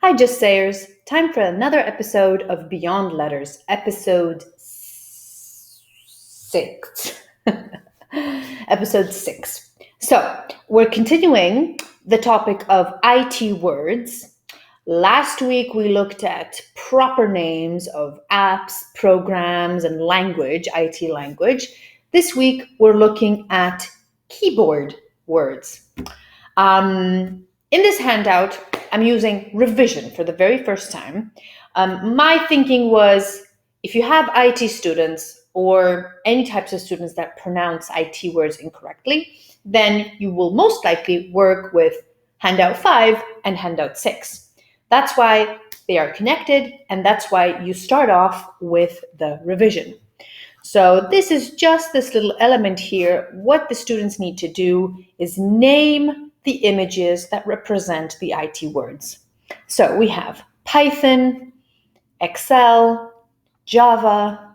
Hi, Just Sayers. Time for another episode of Beyond Letters, episode 6. Episode 6. So, we're continuing the topic of IT words. Last week, we looked at proper names of apps, programs, and language, IT language. This week, we're looking at keyboard words. In this handout, I'm using revision for the very first time. My thinking was, if you have IT students or any types of students that pronounce IT words incorrectly, then you will most likely work with handout 5 and handout 6. That's why they are connected, and that's why you start off with the revision. So this is just this little element here. What the students need to do is name the images that represent the IT words. So we have Python, Excel, Java,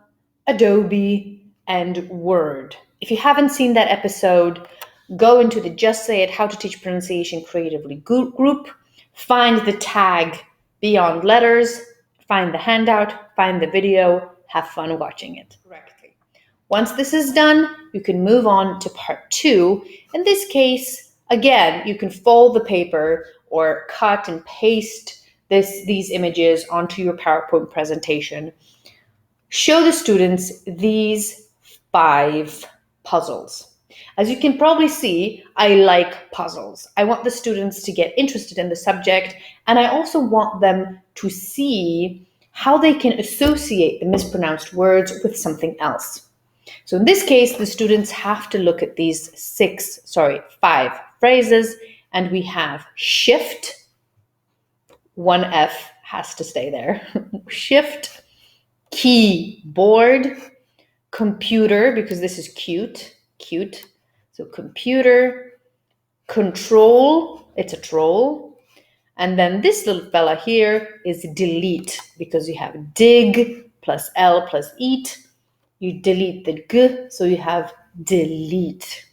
Adobe, and Word. If you haven't seen that episode, go into the Just Say It, How to Teach Pronunciation Creatively group, find the tag Beyond Letters, find the handout, find the video, have fun watching it correctly. Once this is done, you can move on to part 2. In this case, again, you can fold the paper or cut and paste these images onto your PowerPoint presentation. Show the students these 5 puzzles. As you can probably see, I like puzzles. I want the students to get interested in the subject, and I also want them to see how they can associate the mispronounced words with something else. So in this case, the students have to look at these 5 phrases, and we have shift, one F has to stay there, shift, keyboard, computer, because this is cute, so computer, control, it's a troll, and then this little fella here is delete, because you have dig plus L plus eat. You delete the g, so you have delete.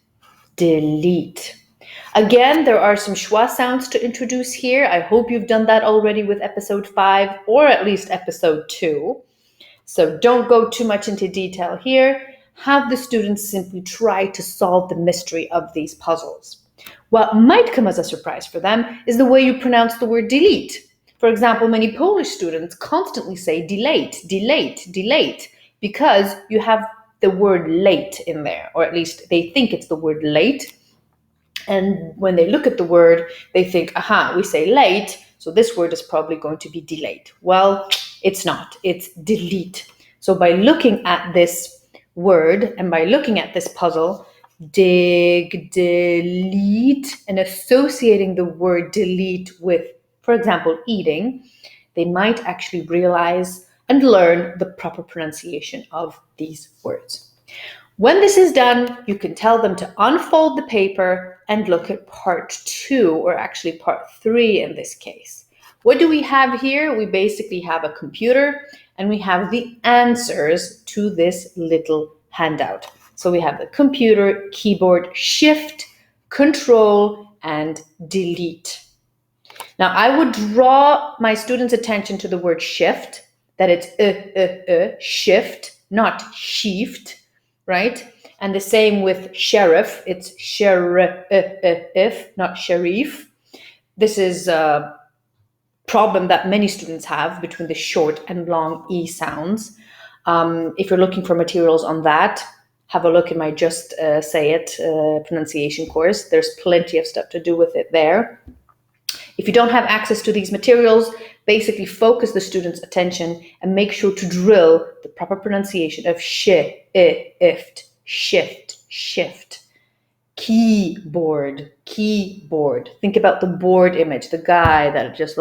Again, there are some schwa sounds to introduce here. I hope you've done that already with episode 5 or at least episode 2. So don't go too much into detail here. Have the students simply try to solve the mystery of these puzzles. What might come as a surprise for them is the way you pronounce the word delete. For example, many Polish students constantly say delete, because you have the word late in there, or at least they think it's the word late. And when they look at the word, they think, aha, we say late, so this word is probably going to be delayed. Well, it's not, it's delete. So by looking at this word and by looking at this puzzle, dig, delete, and associating the word delete with, for example, eating, they might actually realize and learn the proper pronunciation of these words. When this is done, you can tell them to unfold the paper and look at part 2, or actually part 3 in this case. What do we have here? We basically have a computer and we have the answers to this little handout. So we have the computer, keyboard, shift, control, and delete. Now I would draw my students' attention to the word shift, that it's shift, not shift, right? And the same with sheriff, it's sheriff, not sharif. This is a problem that many students have between the short and long E sounds. If you're looking for materials on that, have a look in my Just Say It pronunciation course. There's plenty of stuff to do with it there. If you don't have access to these materials, basically focus the students' attention and make sure to drill the proper pronunciation of shift, shift. Keyboard. Think about the bored image, the guy that just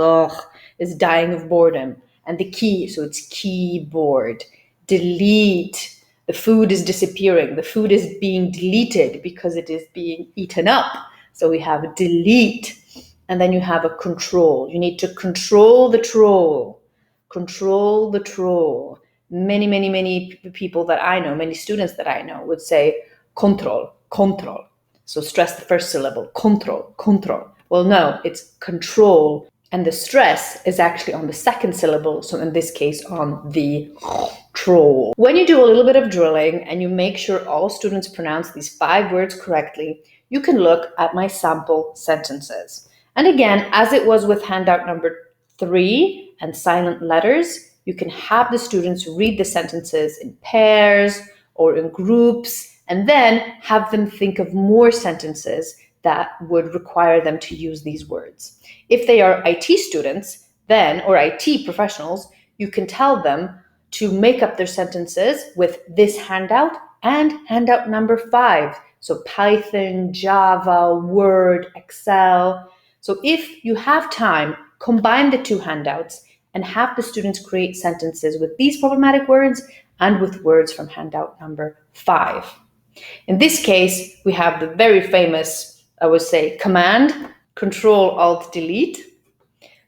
is dying of boredom. And the key, so it's keyboard. Delete. The food is disappearing. The food is being deleted because it is being eaten up. So we have delete. And then you have a control. You need to control the troll. Control the troll. Many people that I know, many students that I know would say control. So stress the first syllable. Control. Well, no, it's control. And the stress is actually on the second syllable, so in this case on the troll. When you do a little bit of drilling and you make sure all students pronounce these 5 words correctly, you can look at my sample sentences. And again, as it was with handout number 3 and silent letters, you can have the students read the sentences in pairs or in groups, and then have them think of more sentences that would require them to use these words. If they are IT students, then, or IT professionals, you can tell them to make up their sentences with this handout and handout number 5. So Python, Java, Word, Excel. So if you have time, combine the 2 handouts and have the students create sentences with these problematic words and with words from handout number 5. In this case, we have the very famous, I would say, command, Control-Alt-Delete.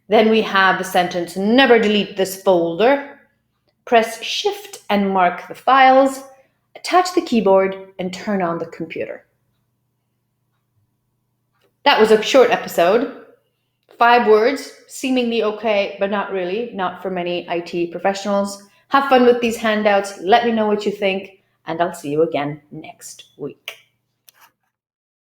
Then we have the sentence, never delete this folder. Press Shift and mark the files, attach the keyboard, and turn on the computer. That was a short episode. 5 words, seemingly okay, but not really, not for many IT professionals. Have fun with these handouts. Let me know what you think, and I'll see you again next week.